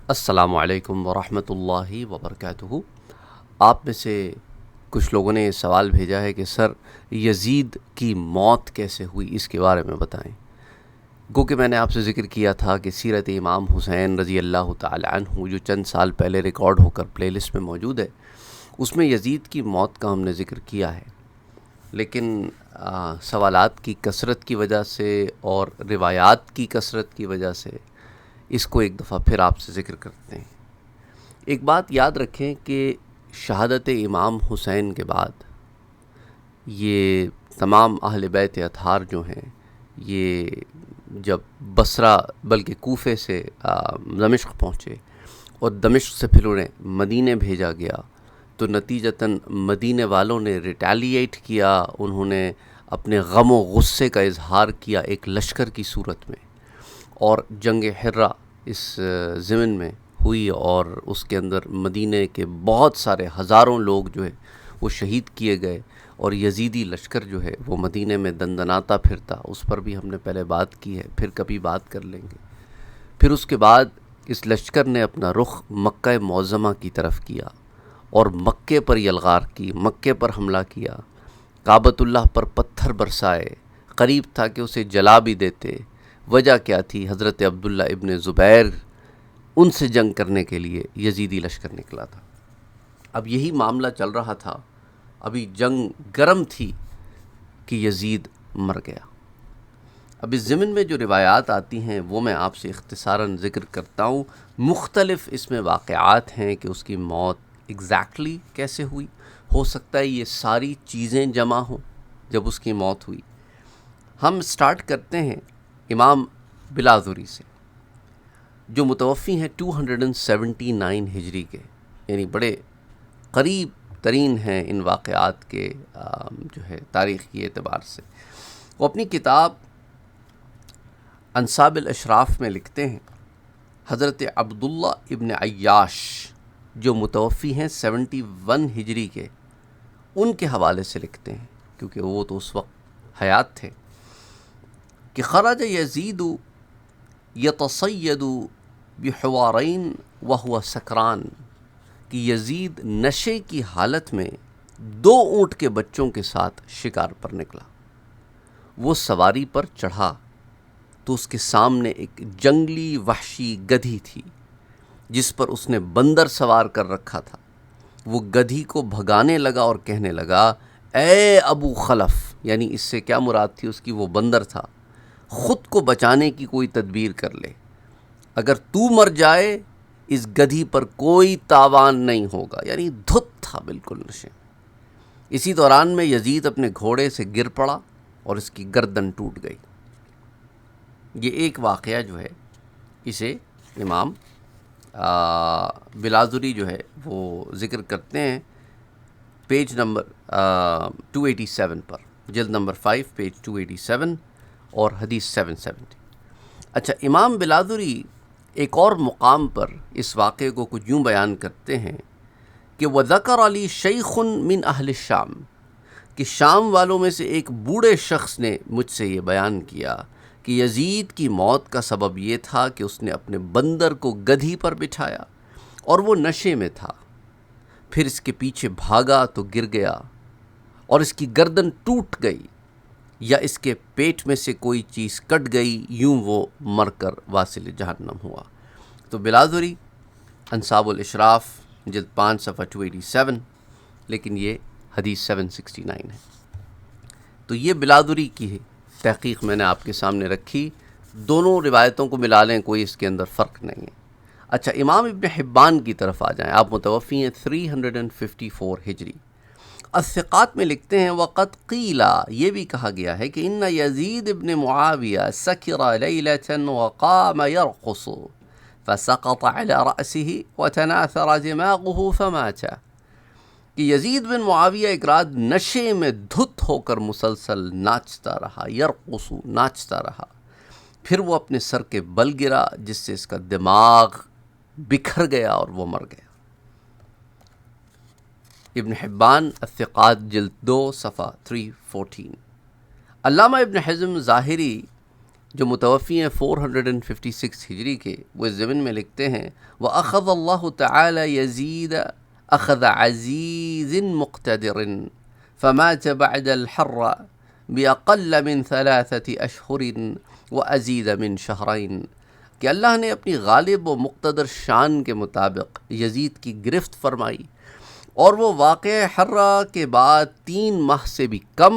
السلام علیکم ورحمۃ اللہ وبرکاتہ۔ آپ میں سے کچھ لوگوں نے یہ سوال بھیجا ہے کہ سر یزید کی موت کیسے ہوئی، اس کے بارے میں بتائیں۔ گو کہ میں نے آپ سے ذکر کیا تھا کہ سیرت امام حسین رضی اللہ تعالی عنہ جو چند سال پہلے ریکارڈ ہو کر پلے لسٹ میں موجود ہے، اس میں یزید کی موت کا ہم نے ذکر کیا ہے، لیکن سوالات کی کثرت کی وجہ سے اور روایات کی کثرت کی وجہ سے اس کو ایک دفعہ پھر آپ سے ذکر کرتے ہیں۔ ایک بات یاد رکھیں کہ شہادت امام حسین کے بعد یہ تمام اہل بیت اطہار جو ہیں، یہ جب بصرہ بلکہ کوفے سے دمشق پہنچے اور دمشق سے پھر انہیں مدینے بھیجا گیا، تو نتیجتاً مدینے والوں نے ریٹیلیٹ کیا، انہوں نے اپنے غم و غصے کا اظہار کیا ایک لشکر کی صورت میں، اور جنگ حرہ اس ضمن میں ہوئی اور اس کے اندر مدینے کے بہت سارے ہزاروں لوگ جو ہے وہ شہید کیے گئے، اور یزیدی لشکر جو ہے وہ مدینے میں دندناتا پھرتا، اس پر بھی ہم نے پہلے بات کی ہے، پھر کبھی بات کر لیں گے۔ پھر اس کے بعد اس لشکر نے اپنا رخ مکہ معظمہ کی طرف کیا اور مکے پر یلغار کی، مکے پر حملہ کیا، کعبۃ اللہ پر پتھر برسائے، قریب تھا کہ اسے جلا بھی دیتے۔ وجہ کیا تھی؟ حضرت عبداللہ ابن زبیر ان سے جنگ کرنے کے لیے یزیدی لشکر نکلا تھا۔ اب یہی معاملہ چل رہا تھا، ابھی جنگ گرم تھی کہ یزید مر گیا۔ اب اس ضمن میں جو روایات آتی ہیں وہ میں آپ سے اختصاراً ذکر کرتا ہوں۔ مختلف اس میں واقعات ہیں کہ اس کی موت ایگزیکٹلی کیسے ہوئی۔ ہو سکتا ہے یہ ساری چیزیں جمع ہوں جب اس کی موت ہوئی۔ ہم سٹارٹ کرتے ہیں امام بلاذری سے، جو متوفی ہیں 279 ہجری کے، یعنی بڑے قریب ترین ہیں ان واقعات کے جو ہے تاریخ کی اعتبار سے۔ وہ اپنی کتاب انساب الاشراف میں لکھتے ہیں، حضرت عبداللہ ابن عیاش جو متوفی ہیں 71 ہجری کے، ان کے حوالے سے لکھتے ہیں، کیونکہ وہ تو اس وقت حیات تھے، کہ خرج یزید یتصید بحوارین وہو سکران، کہ یزید نشے کی حالت میں 2 اونٹ کے بچوں کے ساتھ شکار پر نکلا۔ وہ سواری پر چڑھا تو اس کے سامنے ایک جنگلی وحشی گدھی تھی جس پر اس نے بندر سوار کر رکھا تھا۔ وہ گدھی کو بھگانے لگا اور کہنے لگا، اے ابو خلف، یعنی اس سے کیا مراد تھی؟ اس کی وہ بندر تھا، خود کو بچانے کی کوئی تدبیر کر لے، اگر تو مر جائے اس گدھی پر کوئی تاوان نہیں ہوگا، یعنی دھت تھا بالکل نشے میں۔ اسی دوران میں یزید اپنے گھوڑے سے گر پڑا اور اس کی گردن ٹوٹ گئی۔ یہ ایک واقعہ جو ہے اسے امام بلاذری جو ہے وہ ذکر کرتے ہیں پیج نمبر 287 پر، جلد نمبر 5 پیج 287 اور حدیث 770۔ اچھا، امام بلاذری ایک اور مقام پر اس واقعے کو کچھ یوں بیان کرتے ہیں کہ وَذَكَرَ لِي شَيْخٌ مِّنْ أَهْلِ الشام، کہ شام والوں میں سے ایک بوڑھے شخص نے مجھ سے یہ بیان کیا کہ یزید کی موت کا سبب یہ تھا کہ اس نے اپنے بندر کو گدھی پر بٹھایا اور وہ نشے میں تھا، پھر اس کے پیچھے بھاگا تو گر گیا اور اس کی گردن ٹوٹ گئی، یا اس کے پیٹ میں سے کوئی چیز کٹ گئی، یوں وہ مر کر واصل جہنم ہوا۔ تو بلاذری انصاب الاشراف جلد 5 صفحہ 287، لیکن یہ حدیث 769 ہے۔ تو یہ بلاذری کی تحقیق میں نے آپ کے سامنے رکھی، دونوں روایتوں کو ملا لیں، کوئی اس کے اندر فرق نہیں ہے۔ اچھا، امام ابن حبان کی طرف آ جائیں، آپ متوفی ہیں 354 ہجری۔ الثقات میں لکھتے ہیں، وقد قیلا، یہ بھی کہا گیا ہے کہ ان یزید ابن معاویہ سکر لیلة وقام يرقص فسقط على رأسه وتناثر دماغه فمات، کہ یزید بن معاویہ ایک رات نشے میں دھت ہو کر مسلسل ناچتا رہا، یرقص، ناچتا رہا، پھر وہ اپنے سر کے بل گرا جس سے اس کا دماغ بکھر گیا اور وہ مر گیا۔ ابن حبان الثقات جلد 2 صفحہ 314۔ علامہ ابن حزم ظاہری جو متوفی ہیں 456 ہجری کے، وہ اس ضمن میں لکھتے ہیں وَأَخَذَ اللَّهُ تَعَالَى يَزِيدَ أَخَذَ عَزِيزٍ مُقْتَدِرٍ فَمَاتَ بَعْدَ الْحَرَّ بِأَقَلَّ مِنْ 3 أَشْهُرٍ وَأَزِيدَ مِنْ شَهْرَيْنِ، کہ اللہ نے اپنی غالب و مقتدر شان کے مطابق یزید کی گرفت فرمائی، اور وہ واقعہ حرہ کے بعد 3 ماہ سے بھی کم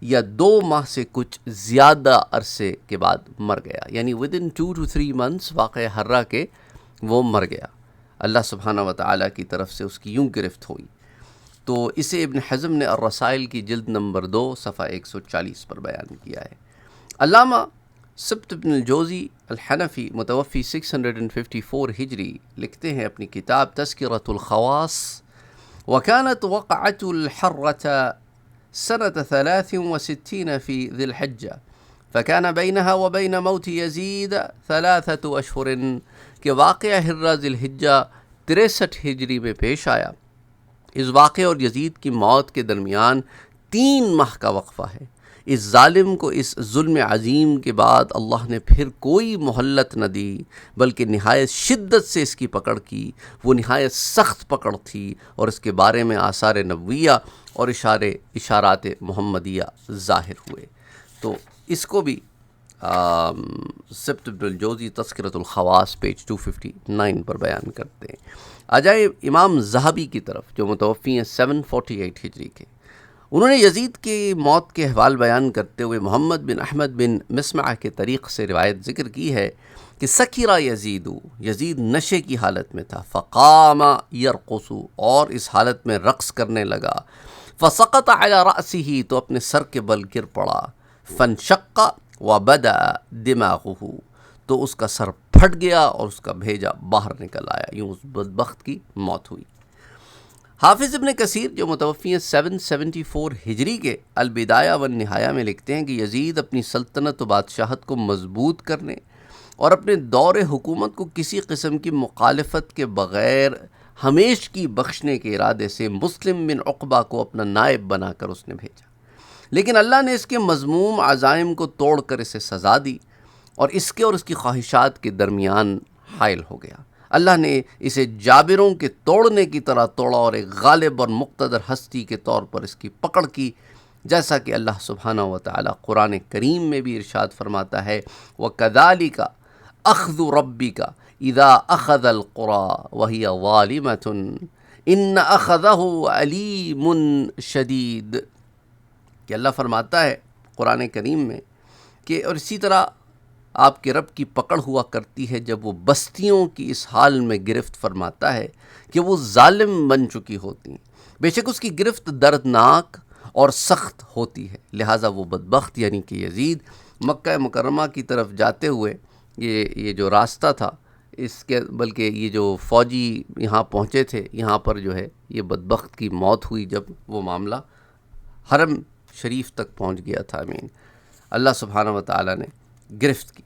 یا 2 ماہ سے کچھ زیادہ عرصے کے بعد مر گیا، یعنی within 2 to 3 months واقعہ حرہ کے وہ مر گیا، اللہ سبحانہ و تعالیٰ کی طرف سے اس کی یوں گرفت ہوئی۔ تو اسے ابن حزم نے الرسائل کی جلد نمبر 2 صفحہ 140 پر بیان کیا ہے۔ علامہ سبت بن الجوزی الحنفی متوفی 654 ہجری لکھتے ہیں اپنی کتاب تذکرۃ الخواص وكانت وقعت الحرة سنة 63 في ذي الحجة فكان بينها وبين موت يزيد 3 أشهر، کہ واقعہ حرہ ذی الحجہ 63 ہجری میں پیش آیا، اس واقعے اور یزید کی موت کے درمیان 3 ماہ کا وقفہ ہے۔ اس ظالم کو اس ظلم عظیم کے بعد اللہ نے پھر کوئی مہلت نہ دی، بلکہ نہایت شدت سے اس کی پکڑ کی، وہ نہایت سخت پکڑ تھی، اور اس کے بارے میں آثار نبویہ اور اشارات محمدیہ ظاہر ہوئے۔ تو اس کو بھی سبت بن الجوزی تذکرۃ الخواص پیج 259 پر بیان کرتے ہیں۔ آ جائیں امام ذہبی کی طرف جو متوفی ہیں 748 ہجری کے، انہوں نے یزید کی موت کے احوال بیان کرتے ہوئے محمد بن احمد بن مسمع کے طریق سے روایت ذکر کی ہے کہ سکرا یزید نشے کی حالت میں تھا، فقام یرقص، اور اس حالت میں رقص کرنے لگا، فسقط علی رأسہ، تو اپنے سر کے بل گر پڑا، فانشق وبدا دماغہ، تو اس کا سر پھٹ گیا اور اس کا بھیجا باہر نکل آیا، یوں اس بدبخت کی موت ہوئی۔ حافظ ابن کثیر جو متوفی ہیں 774 ہجری کے البدایہ والنہایہ میں لکھتے ہیں کہ یزید اپنی سلطنت و بادشاہت کو مضبوط کرنے اور اپنے دور حکومت کو کسی قسم کی مخالفت کے بغیر ہمیش کی بخشنے کے ارادے سے مسلم بن عقبہ کو اپنا نائب بنا کر اس نے بھیجا، لیکن اللہ نے اس کے مذموم عزائم کو توڑ کر اسے سزا دی، اور اس کے اور اس کی خواہشات کے درمیان حائل ہو گیا۔ اللہ نے اسے جابروں کے توڑنے کی طرح توڑا اور ایک غالب اور مقتدر ہستی کے طور پر اس کی پکڑ کی، جیسا کہ اللہ سبحانہ و تعالیٰ قرآن کریم میں بھی ارشاد فرماتا ہے وَكَذَلِكَ أَخْذُ رَبِّكَ إِذَا أَخَذَ الْقُرَى وَهِيَ ظَالِمَةٌ إِنَّ أَخَذَهُ عَلِيمٌ شَدِيدٌ، کہ اللہ فرماتا ہے قرآن کریم میں کہ اور اسی طرح آپ کے رب کی پکڑ ہوا کرتی ہے جب وہ بستیوں کی اس حال میں گرفت فرماتا ہے کہ وہ ظالم بن چکی ہوتی ہیں، بے شک اس کی گرفت دردناک اور سخت ہوتی ہے، لہٰذا وہ بدبخت یعنی کہ یزید مکہ مکرمہ کی طرف جاتے ہوئے یہ جو راستہ تھا اس کے، بلکہ یہ جو فوجی یہاں پہنچے تھے، یہاں پر جو ہے یہ بدبخت کی موت ہوئی جب وہ معاملہ حرم شریف تک پہنچ گیا تھا۔ آمین، اللہ سبحانہ و تعالیٰ نے گرفت کی۔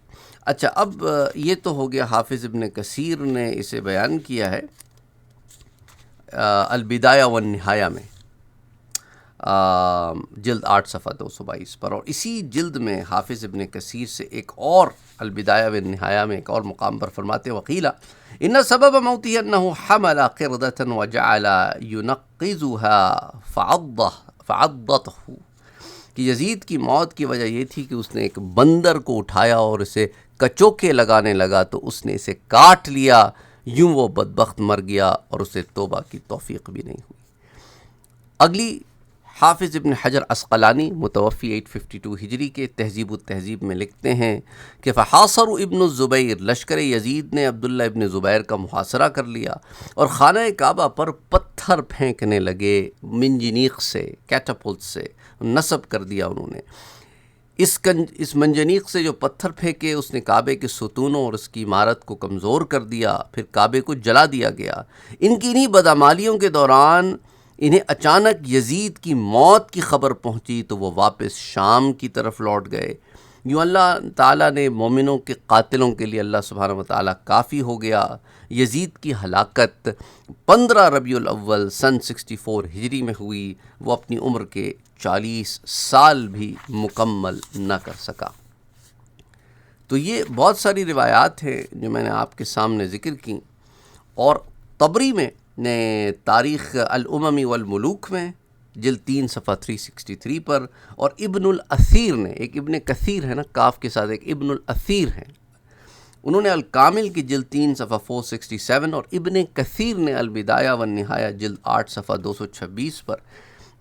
اچھا، اب یہ تو ہو گیا حافظ ابن کثیر نے اسے بیان کیا ہے البدایہ والنہایہ میں جلد 8 صفحہ 222 پر، اور اسی جلد میں حافظ ابن کثیر سے ایک اور البدایہ والنہایہ میں ایک اور مقام پر فرماتے وقیلا ان سبب موتہ انہ حمل قردۃ وجعل ينقذها فعضته، کہ یزید کی موت کی وجہ یہ تھی کہ اس نے ایک بندر کو اٹھایا اور اسے کچوکے لگانے لگا تو اس نے اسے کاٹ لیا، یوں وہ بدبخت مر گیا اور اسے توبہ کی توفیق بھی نہیں ہوئی۔ اگلی حافظ ابن حجر عسقلانی متوفی 852 ہجری کے تہذیب التہذیب میں لکھتے ہیں کہ فحاصر ابن الزبیر، لشکر یزید نے عبداللہ ابن زبیر کا محاصرہ کر لیا اور خانہ کعبہ پر پتھر پھینکنے لگے، منجنیق سے، کیٹاپلٹ سے نصب کر دیا انہوں نے۔ اس منجنیق سے جو پتھر پھینکے اس نے کعبے کے ستونوں اور اس کی عمارت کو کمزور کر دیا، پھر کعبے کو جلا دیا گیا۔ ان کی انہی بدعمالیوں کے دوران انہیں اچانک یزید کی موت کی خبر پہنچی تو وہ واپس شام کی طرف لوٹ گئے۔ یوں اللہ تعالیٰ نے مومنوں کے قاتلوں کے لیے اللہ سبحانہ و تعالیٰ کافی ہو گیا۔ یزید کی ہلاکت 15 ربیع الاول سن 64 ہجری میں ہوئی، وہ اپنی عمر کے 40 سال بھی مکمل نہ کر سکا۔ تو یہ بہت ساری روایات ہیں جو میں نے آپ کے سامنے ذکر کی، اور طبری میں نے تاریخ الامم والملوک میں جلد 3 صفحہ 363 پر، اور ابن الاثیر نے، ایک ابن کثیر ہے نا کاف کے ساتھ، ایک ابن الاثیر ہیں، انہوں نے الکامل کی جلد 3 صفحہ 467، اور ابن کثیر نے البدایہ والنہایہ جلد 8 صفحہ 226 پر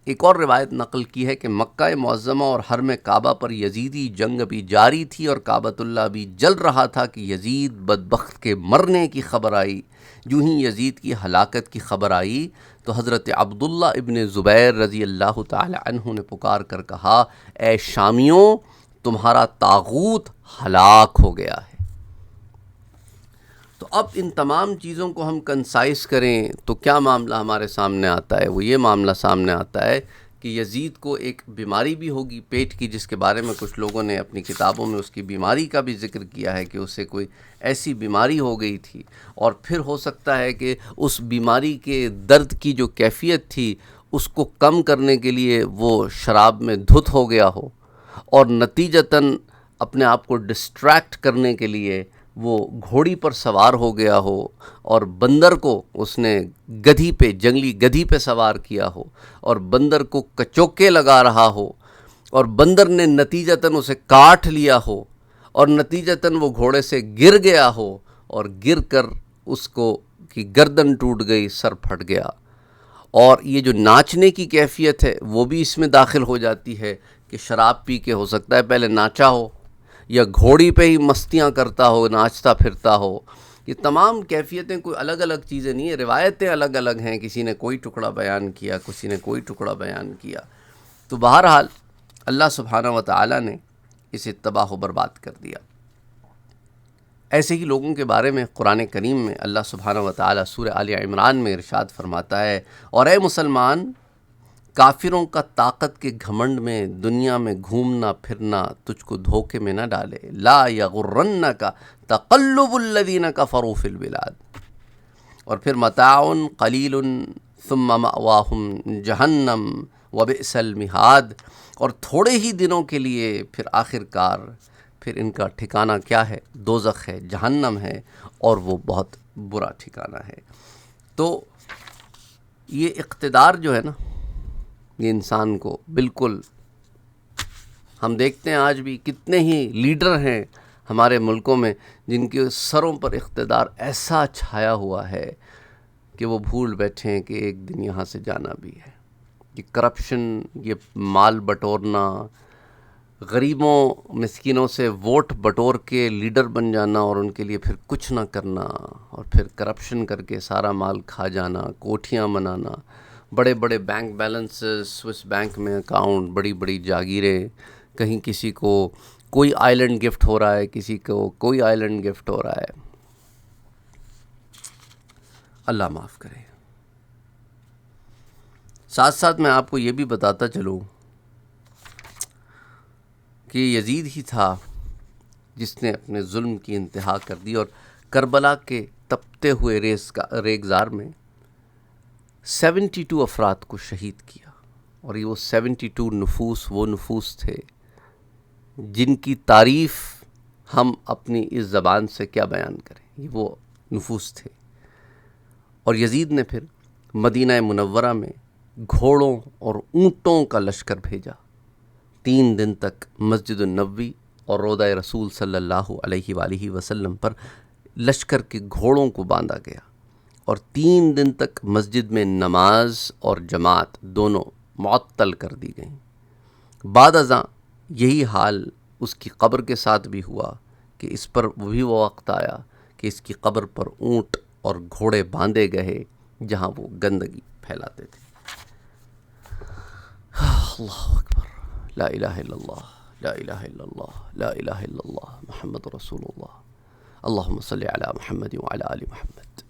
ایک اور روایت نقل کی ہے کہ مکہ معظمہ اور حرم کعبہ پر یزیدی جنگ بھی جاری تھی اور کعبۃ اللہ بھی جل رہا تھا کہ یزید بدبخت کے مرنے کی خبر آئی۔ جو ہی یزید کی ہلاکت کی خبر آئی تو حضرت عبداللہ ابن زبیر رضی اللہ تعالی عنہ نے پکار کر کہا، اے شامیوں، تمہارا طاغوت ہلاک ہو گیا ہے۔ تو اب ان تمام چیزوں کو ہم کنسائز کریں تو کیا معاملہ ہمارے سامنے آتا ہے؟ وہ یہ معاملہ سامنے آتا ہے کہ یزید کو ایک بیماری بھی ہوگی پیٹ کی، جس کے بارے میں کچھ لوگوں نے اپنی کتابوں میں اس کی بیماری کا بھی ذکر کیا ہے کہ اسے کوئی ایسی بیماری ہو گئی تھی، اور پھر ہو سکتا ہے کہ اس بیماری کے درد کی جو کیفیت تھی اس کو کم کرنے کے لیے وہ شراب میں دھت ہو گیا ہو، اور نتیجتاً اپنے آپ کو ڈسٹریکٹ کرنے کے لیے وہ گھوڑی پر سوار ہو گیا ہو، اور بندر کو اس نے گدھی پہ، جنگلی گدھی پہ سوار کیا ہو، اور بندر کو کچوکے لگا رہا ہو، اور بندر نے نتیجتاً اسے کاٹ لیا ہو، اور نتیجتاً وہ گھوڑے سے گر گیا ہو، اور گر کر اس کو کی گردن ٹوٹ گئی، سر پھٹ گیا۔ اور یہ جو ناچنے کی کیفیت ہے وہ بھی اس میں داخل ہو جاتی ہے کہ شراب پی کے ہو سکتا ہے پہلے ناچا ہو، یا گھوڑی پہ ہی مستیاں کرتا ہو، ناچتا پھرتا ہو۔ یہ تمام کیفیتیں کوئی الگ الگ چیزیں نہیں ہیں، روایتیں الگ الگ ہیں، کسی نے کوئی ٹکڑا بیان کیا، کسی نے کوئی ٹکڑا بیان کیا۔ تو بہرحال اللہ سبحانہ و تعالیٰ نے اسے تباہ و برباد کر دیا۔ ایسے ہی لوگوں کے بارے میں قرآن کریم میں اللہ سبحانہ و تعالیٰ سورہ آل عمران میں ارشاد فرماتا ہے، اور اے مسلمان، کافروں کا طاقت کے گھمنڈ میں دنیا میں گھومنا پھرنا تجھ کو دھوکے میں نہ ڈالے، لا یغرنک تقلب الذین کفروا فی البلاد، اور پھر متاع قلیل ثم مأواہم جہنم وبئس المہاد، اور تھوڑے ہی دنوں کے لیے پھر آخر کار پھر ان کا ٹھکانہ کیا ہے؟ دوزخ ہے، جہنم ہے، اور وہ بہت برا ٹھکانہ ہے۔ تو یہ اقتدار جو ہے نا، یہ انسان کو بالکل، ہم دیکھتے ہیں آج بھی کتنے ہی لیڈر ہیں ہمارے ملکوں میں جن کے سروں پر اقتدار ایسا چھایا ہوا ہے کہ وہ بھول بیٹھے ہیں کہ ایک دن یہاں سے جانا بھی ہے۔ یہ کرپشن، یہ مال بٹورنا، غریبوں مسکینوں سے ووٹ بٹور کے لیڈر بن جانا اور ان کے لیے پھر کچھ نہ کرنا، اور پھر کرپشن کر کے سارا مال کھا جانا، کوٹھیاں بنانا، بڑے بڑے بینک بیلنسز، سوئس بینک میں اکاؤنٹ، بڑی بڑی جاگیریں، کہیں کسی کو کوئی آئیلینڈ گفٹ ہو رہا ہے، کسی کو کوئی آئیلینڈ گفٹ ہو رہا ہے۔ اللہ معاف کرے۔ ساتھ ساتھ میں آپ کو یہ بھی بتاتا چلوں کہ یزید ہی تھا جس نے اپنے ظلم کی انتہا کر دی، اور کربلا کے تپتے ہوئے ریگزار میں 72 افراد کو شہید کیا، اور یہ وہ 72 نفوس وہ نفوس تھے جن کی تعریف ہم اپنی اس زبان سے کیا بیان کریں، یہ وہ نفوس تھے۔ اور یزید نے پھر مدینہ منورہ میں گھوڑوں اور اونٹوں کا لشکر بھیجا، 3 دن تک مسجد النبوی اور روضہ رسول صلی اللہ علیہ وآلہ وسلم پر لشکر کے گھوڑوں کو باندھا گیا، اور 3 دن تک مسجد میں نماز اور جماعت دونوں معطل کر دی گئیں۔ بعد ازاں یہی حال اس کی قبر کے ساتھ بھی ہوا کہ اس پر بھی وہ وقت آیا کہ اس کی قبر پر اونٹ اور گھوڑے باندھے گئے جہاں وہ گندگی پھیلاتے تھے۔ اللہ اکبر، لا الہ الا اللہ، لا الہ الا اللہ، لا الہ الا اللہ، محمد رسول اللہ، اللہم صلی علی محمد وعلی آل محمد۔